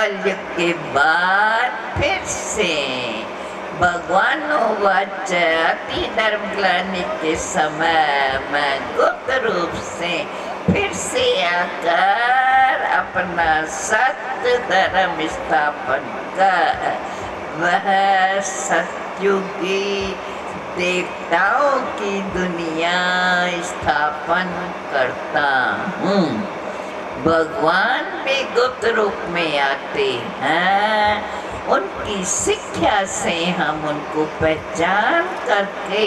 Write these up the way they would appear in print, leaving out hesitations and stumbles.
कलयुग के बाद फिर से भगवानोवाच अति धर्म ग्लानि के समय में गुप्त रूप से फिर से आकर अपना सत्य धर्म स्थापन कर वह सतयुगी देवताओं की दुनिया स्थापन करता हूँ। भगवान भी गुप्त रूप में आते हैं, उनकी शिक्षा से हम उनको पहचान करके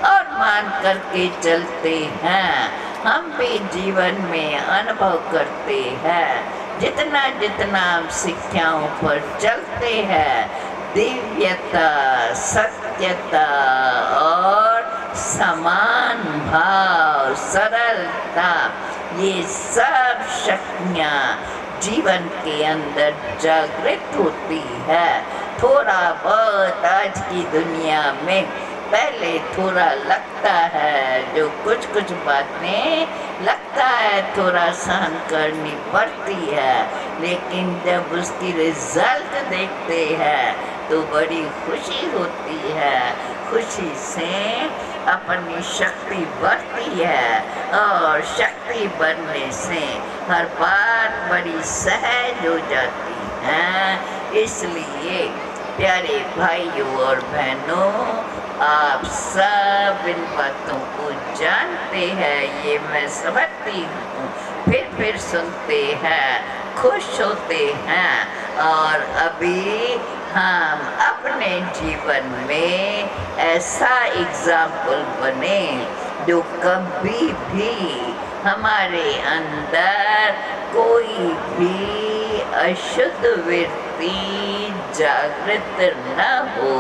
और मान करके चलते हैं। हम भी जीवन में अनुभव करते हैं, जितना जितना हम शिक्षाओं पर चलते हैं, दिव्यता, सत्यता और समान भाव, सरलता, ये सब शक्तियाँ जीवन के अंदर जागृत होती है। थोड़ा बहुत आज की दुनिया में पहले थोड़ा लगता है, जो कुछ कुछ बातें लगता है थोड़ा सहन करनी पड़ती है, लेकिन जब उसकी रिजल्ट देखते हैं तो बड़ी खुशी होती है। खुशी से अपनी शक्ति बढ़ती है और शक्ति बढ़ने से हर बात बड़ी सहज हो जाती है। इसलिए प्यारे भाइयों और बहनों, आप सब इन बातों को जानते हैं, ये मैं समझती हूँ, फिर सुनते हैं, खुश होते हैं और अभी हम अपने जीवन में ऐसा एग्जाम्पल बने जो कभी भी हमारे अंदर कोई भी अशुद्ध वृत्ति जागृत न हो,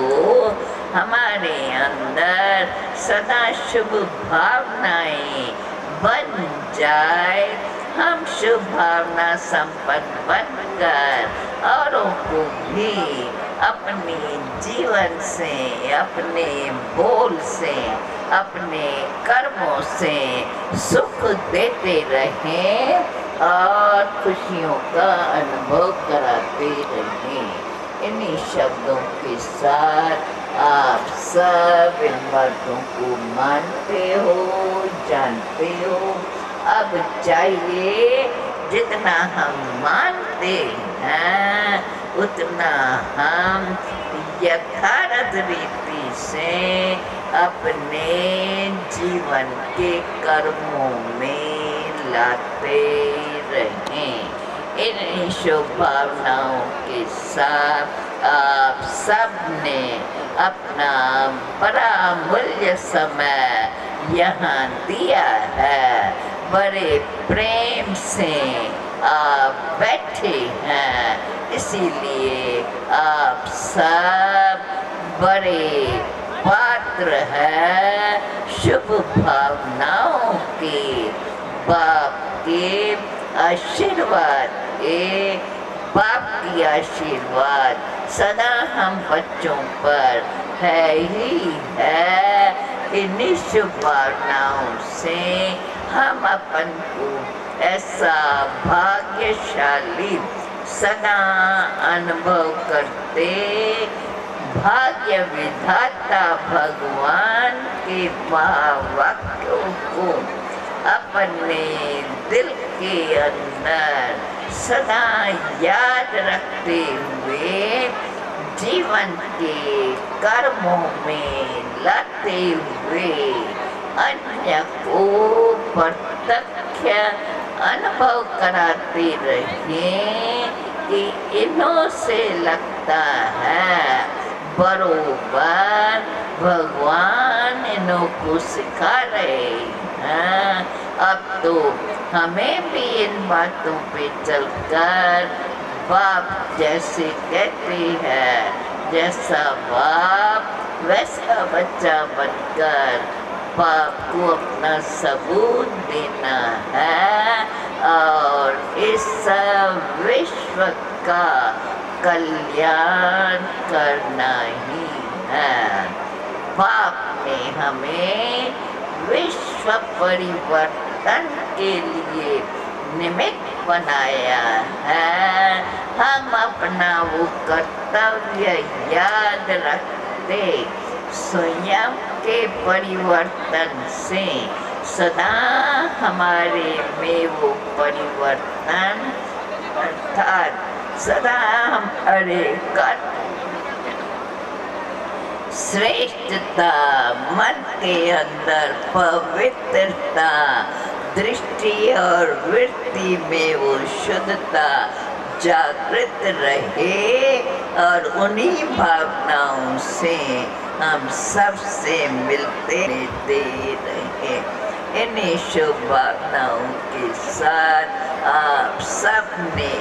हमारे अंदर सदा शुभ भावनाएं बन जाए, हम शुभ भावना संपन्न बनकर औरों को भी अपने जीवन से, अपने बोल से, अपने कर्मों से सुख देते रहें और खुशियों का अनुभव कराते रहें। इन्हीं शब्दों के साथ आप सब इन बातों को मानते हो, जानते हो। अब चाहिए जितना हम मानते हैं उतना हम यथार्थ रीति से अपने जीवन के कर्मों में लाते रहें। इन शुभ भावनाओं के साथ आप सब ने अपना बड़ा मूल्य समय यहाँ दिया है, बड़े प्रेम से आप बैठे हैं, इसीलिए आप सब बड़े पात्र हैं शुभ भावनाओं के। बाप के आशीर्वाद के, बाप की आशीर्वाद सदा हम बच्चों पर है ही है। इन्हीं शुभ भावनाओं से हम अपन को ऐसा भाग्यशाली सदा अनुभव करते, भाग्य विधाता भगवान के महावाक्यों को अपने दिल के अंदर सदा याद रखते हुए जीवन के कर्मों में लाते हुए अन्य को प्रत्यक्ष अनुभव कराते रहें कि इन्हों से लगता है बरोबर भगवान इन्हों को सिखा रहे हैं। अब तो हमें भी इन बातों पे चलकर बाप जैसे कहते हैं, जैसा बाप वैसा बच्चा बनकर बाप को अपना सबूत देना है और इस विश्व का कल्याण करना ही है। बाप ने हमें विश्व परिवर्तन के लिए निमित्त बनाया है। हम अब अपना वो कर्तव्य याद रखते स्वयं के परिवर्तन से सदा हमारे में वो परिवर्तन अर्थात सदा हमारे श्रेष्ठता, मन के अंदर पवित्रता, दृष्टि और वृत्ति में वो शुद्धता जागृत रहे और उन्हीं भावनाओं से हम सबसे मिलते रहे। इन्हीं शुभ भावनाओं के साथ आप सबने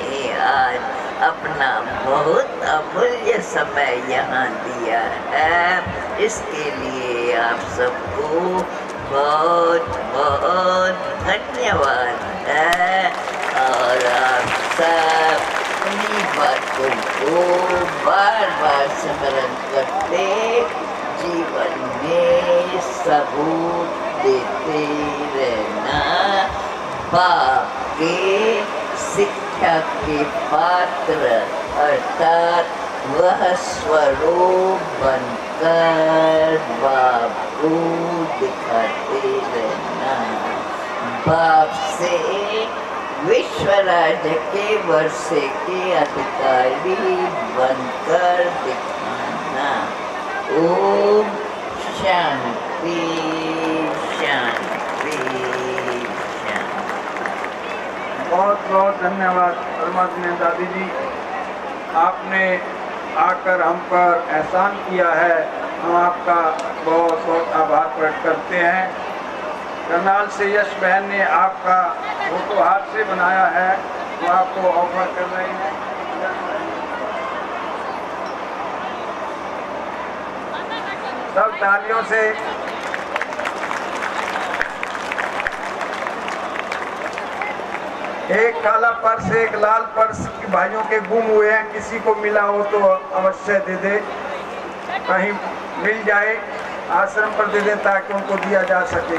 आज अपना बहुत अमूल्य समय यहाँ दिया है। इसके लिए आप सबको बहुत बहुत धन्यवाद है और आप सब इन्हीं बातों को बार बार स्मरण करते जीवन में सबूत देते रहना। बाप के शिक्षा के पात्र अर्थात वह स्वरूप बनकर बाप को दिखाते रहना। बाप से विश्व राज्य के वर्षे के अधिकारी बनकर दिखाना। ओम शांति शांति शांति। बहुत बहुत धन्यवाद परमात्मा दादी जी, आपने आकर हम पर एहसान किया है, हम आपका बहुत बहुत आभार प्रकट करते हैं। करनाल से यश बहन ने आपका फोटो हाथ से बनाया है, वो आपको ऑफर कर रहे हैं। सब तालियों से एक काला पर्स एक लाल पर्स भाइयों के गुम हुए हैं, किसी को मिला हो तो अवश्य दे दे, कहीं मिल जाए आश्रम पर दे दें ताकि उनको दिया जा सके।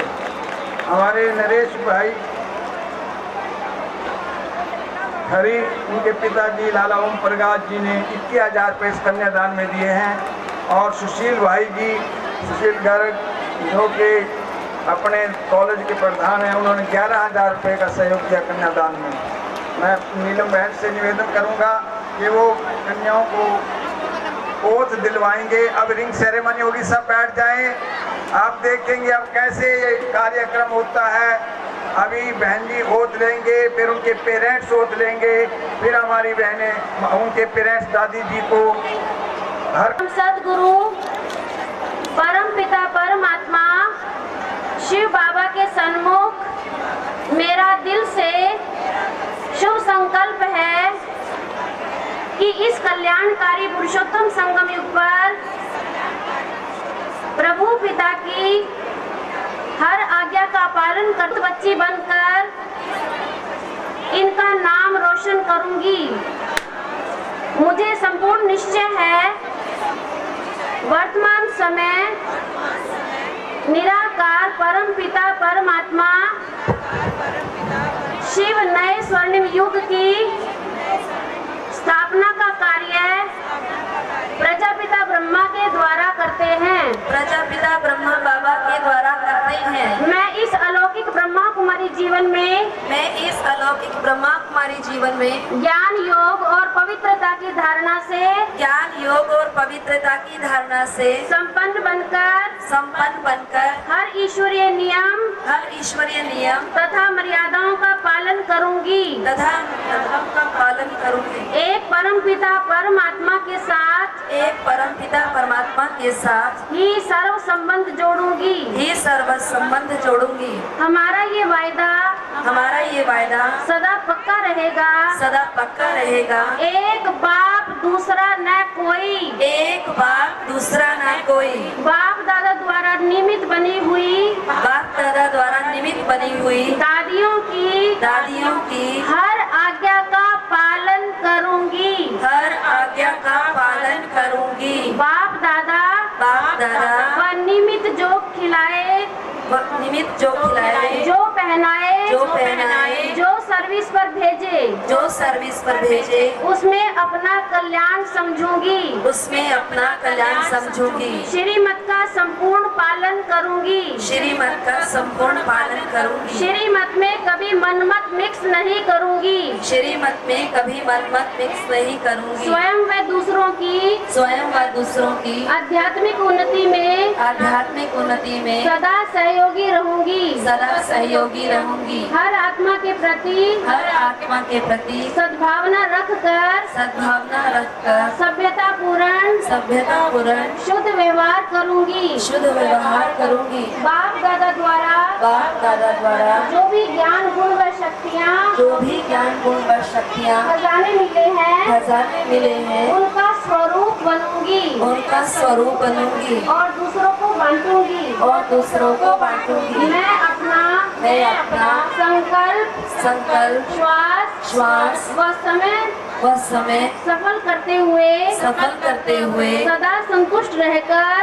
हमारे नरेश भाई हरी, उनके पिताजी लाला ओम प्रकाश जी ने 21,000 रुपये इस कन्यादान में दिए हैं और सुशील भाई जी, सुशील गर्ग जो कि अपने कॉलेज के प्रधान हैं, उन्होंने 11,000 रुपये का सहयोग किया कन्यादान में। मैं नीलम बहन से निवेदन करूंगा कि वो कन्याओं को ओथ दिलवाएंगे। अब रिंग सेरेमनी होगी, सब बैठ जाएं, आप देखेंगे अब कैसे ये कार्यक्रम होता है। अभी बहन जी ओथ लेंगे, फिर उनके पेरेंट्स ओथ लेंगे, फिर हमारी बहनें उनके पेरेंट्स दादी जी को हर सदगुरु परम पिता परमात्मा शिव बाबा के सन्मुख मेरा दिल से शुभ संकल्प है कि इस कल्याणकारी पुरुषोत्तम संगम युग पर प्रभु पिता की हर आज्ञा का पालन करते बच्ची बनकर इनका नाम रोशन करूंगी। मुझे संपूर्ण निश्चय है वर्तमान समय निराकार परम पिता परमात्मा शिव नए स्वर्णिम युग की स्थापना का कार्य प्रजापिता ब्रह्मा के द्वारा करते हैं। प्रजापिता ब्रह्मा बाबा के द्वारा करते हैं। मैं इस अलौकिक ब्रह्मा कुमारी जीवन में ज्ञान योग और पवित्रता की धारणा से संपन्न बनकर हर ईश्वरीय नियम तथा मर्यादाओं का पालन करूंगी एक परम पिता परमात्मा के साथ ही सर्व संबंध जोड़ूंगी। हमारा ये वायदा सदा पक्का रहेगा। एक बाप दूसरा न कोई बाप दादा द्वारा निमित्त बनी हुई दादियों की हर आज्ञा का पालन करूंगी। बाप दादा व निमित्त जो खिलाए, निमित्त जो खिलाए, जो पहनाए, जो पहनाए, जो सर्विस पर भेजे, जो सर्विस पर भेजे, उसमें अपना कल्याण समझूंगी, उसमें अपना कल्याण समझूंगी। श्रीमत का संपूर्ण पालन करूंगी, श्रीमत का संपूर्ण पालन करूंगी। श्रीमत में कभी मनमत मिक्स नहीं करूंगी, श्रीमत में कभी मनमत मिक्स नहीं करूंगी। स्वयं व दूसरों की स्वयं व दूसरों की आध्यात्मिक उन्नति में आध्यात्मिक उन्नति में सदा सहयोगी रहूंगी, सदा सहयोगी रहूंगी। हर आत्मा के प्रति हर आत्मा के प्रति सद्भावना रखकर सद्भावना रखकर सभ्यता पूर्ण शुद्ध व्यवहार करूंगी, शुद्ध व्यवहार करूंगी। बाप दादा द्वारा जो भी ज्ञान गुण व शक्तियाँ जो भी ज्ञान गुण व शक्तियाँ खजाने मिले हैं, उनका स्वरूप बनूंगी, उनका स्वरूप बनूंगी और दूसरों को बांटूंगी। और दूसरों को बांटूंगी। मैं अपना संकल्प श्वास व समय सफल करते हुए सदा संतुष्ट रहकर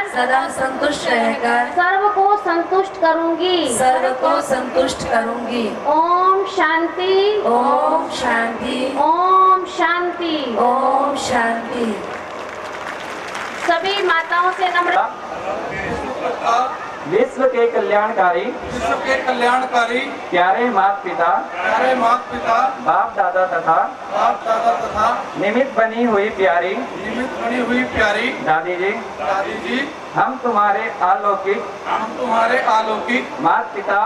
सर्व को संतुष्ट करूंगी। ओम शांति, ओम शांति, ओम शांति। ओम शांति। सभी माताओं से नम्र विश्व के कल्याणकारी प्यारे माता पिता बाप दादा तथा निमित्त बनी हुई प्यारी दादी जी, हम तुम्हारे अलौकिक माता पिता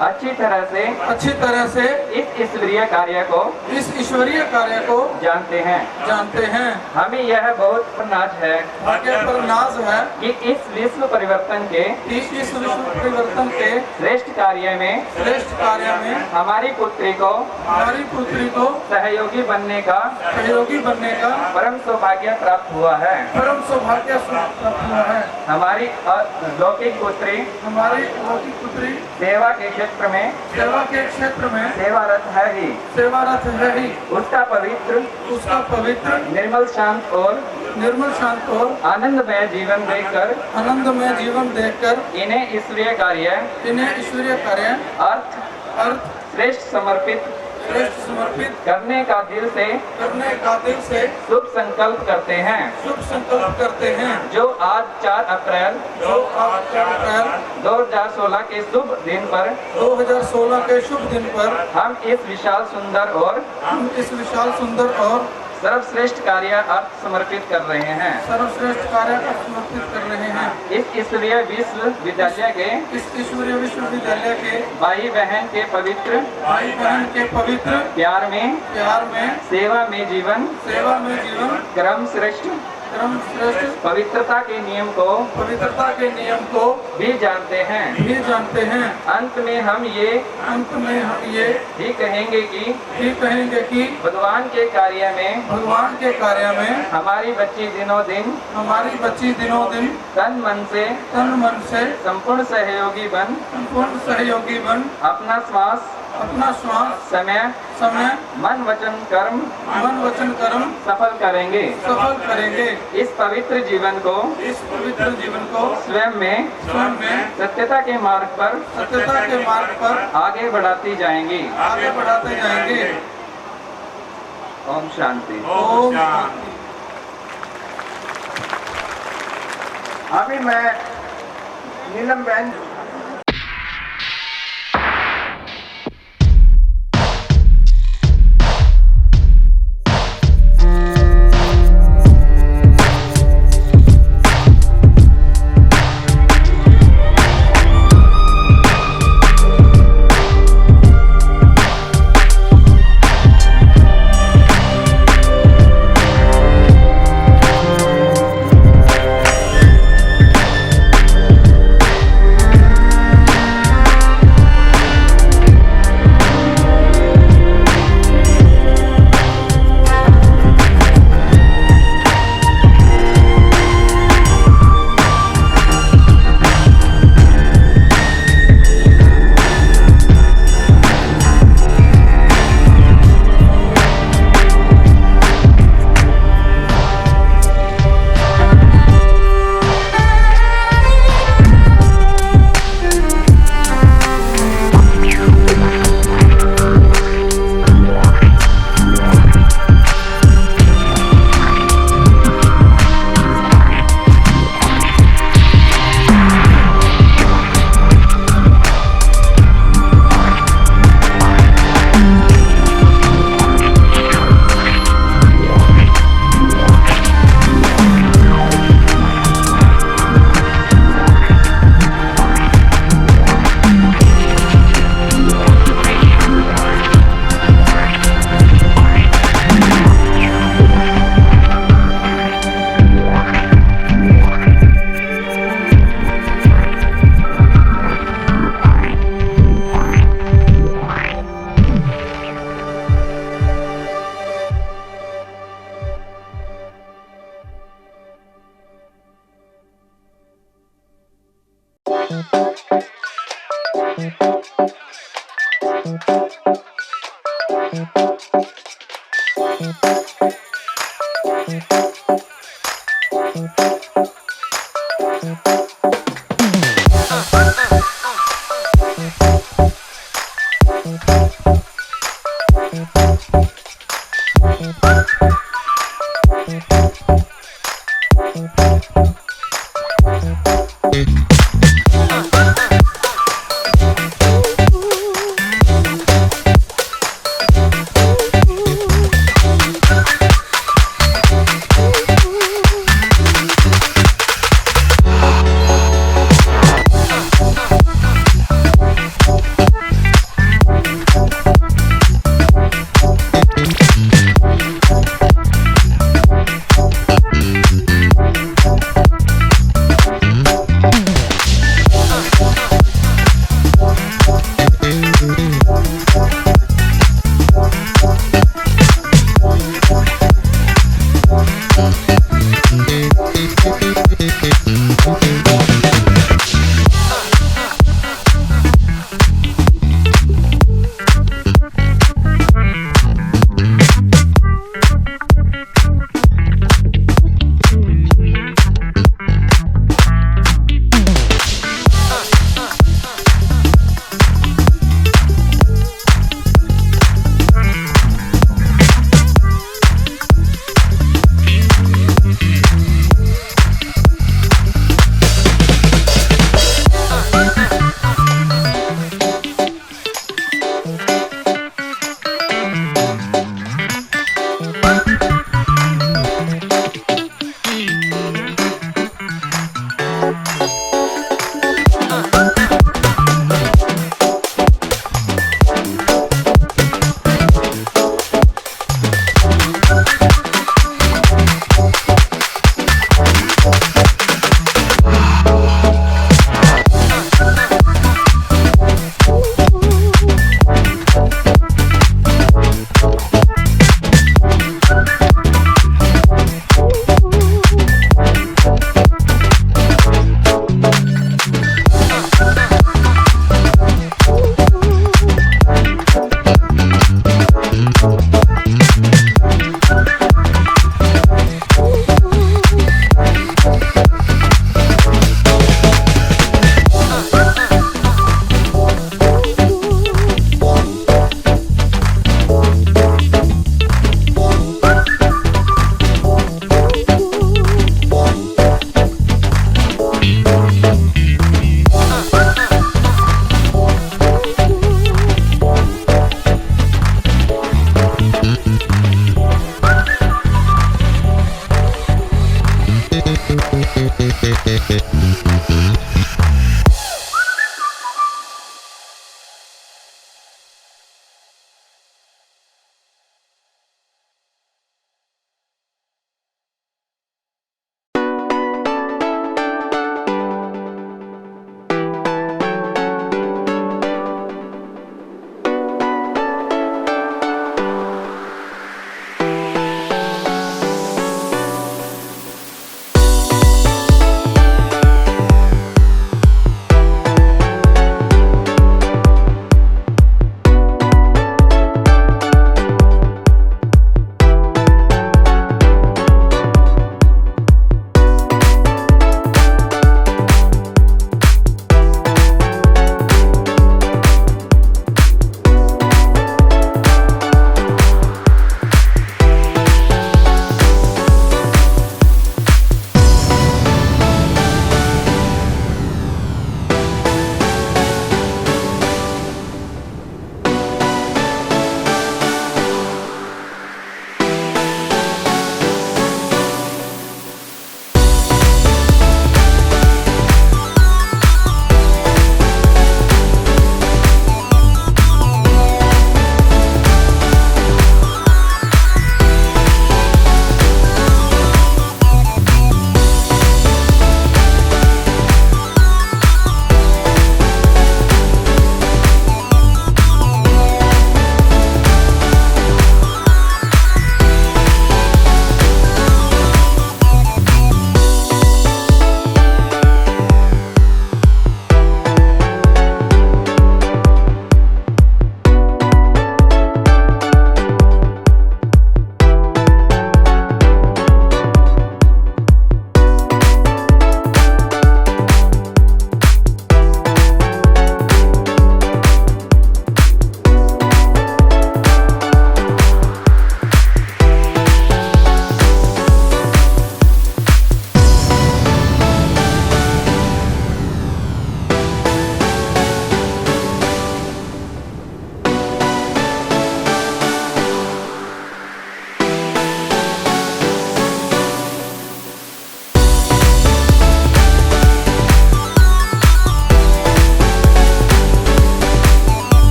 अच्छी तरह से इस ईश्वरीय कार्य को जानते हैं। हमें यह बहुत नाज है कि इस विश्व परिवर्तन के श्रेष्ठ कार्य में हमारी पुत्री को सहयोगी बनने का परम सौभाग्य प्राप्त हुआ है। हमारी लौकिक पुत्री सेवा के क्षेत्र में सेवारत है ही। उसका पवित्र निर्मल शांत और आनंदमय जीवन देखकर इन्हें ईश्वरीय कार्य अर्थ श्रेष्ठ समर्पित करने का दिल से शुभ संकल्प करते हैं। जो आज 4 अप्रैल 2016 के शुभ दिन पर हम इस विशाल सुंदर और सर्वश्रेष्ठ कार्य अर्थ समर्पित कर रहे हैं। इस ईश्वरीय विश्वविद्यालय के भाई बहन के पवित्र प्यार में सेवा में जीवन क्रम श्रेष्ठ पवित्रता के नियम को भी जानते हैं। अंत में हम ये भी कहेंगे कि भगवान के कार्य में हमारी बच्ची दिनों दिन तन मन से संपूर्ण सहयोगी बन अपना श्वास समय मन वचन कर्म सफल करेंगे। इस पवित्र जीवन को स्वयं में सत्यता के मार्ग पर आगे बढ़ाते जाएंगे। ओम शांति। अभी मैं नीलम बहन Thank you.